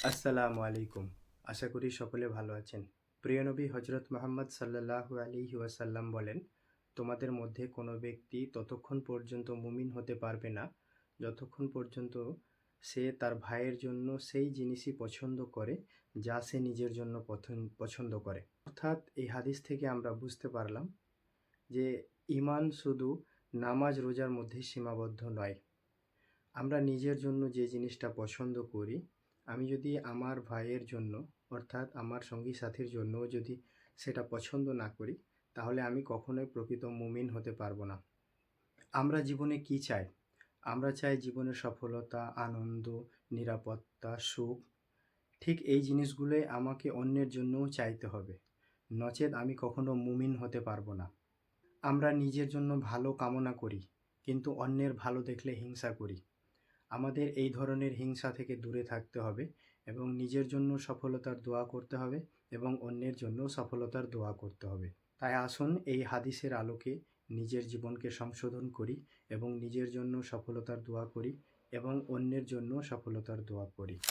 আসসালামু আলাইকুম। আশা করি সকলে ভালো আছেন। প্রিয় নবী হজরত মুহাম্মদ সাল্লাল্লাহু আলাইহি ওয়াসাল্লাম বলেন, তোমাদের মধ্যে কোনো ব্যক্তি ততক্ষণ পর্যন্ত মুমিন হতে পারবে না, যতক্ষণ পর্যন্ত সে তার ভাইয়ের জন্য সেই জিনিসই পছন্দ করে, যা সে নিজের জন্য পছন্দ করে। অর্থাৎ এই হাদিস থেকে আমরা বুঝতে পারলাম যে ঈমান শুধু নামাজ রোজার মধ্যেই সীমাবদ্ধ নয়। আমরা নিজের জন্য যে জিনিসটা পছন্দ করি, আমি যদি আমার ভাইয়ের জন্য অর্থাৎ আমার সঙ্গী সাথীর জন্যও যদি সেটা পছন্দ না করি, তাহলে আমি কখনোই প্রকৃত মুমিন হতে পারবো না। আমরা জীবনে কি চাই? আমরা চাই জীবনের সফলতা, আনন্দ, নিরাপত্তা, সুখ। ঠিক এই জিনিসগুলোই আমাকে অন্যের জন্যও চাইতে হবে, নচেৎ আমি কখনো মুমিন হতে পারবো না। আমরা নিজের জন্য ভালো কামনা করি, কিন্তু অন্যের ভালো দেখলে হিংসা করি। আমাদের এই ধরনের হিংসা থেকে দূরে থাকতে হবে এবং নিজের জন্য সফলতার দোয়া করতে হবে এবং অন্যের জন্য সফলতার দোয়া করতে হবে। তাই আসুন এই হাদিসের আলোকে নিজের জীবনকে সংশোধন করি এবং নিজের জন্য সফলতার দোয়া করি এবং অন্যের জন্য সফলতার দোয়া করি।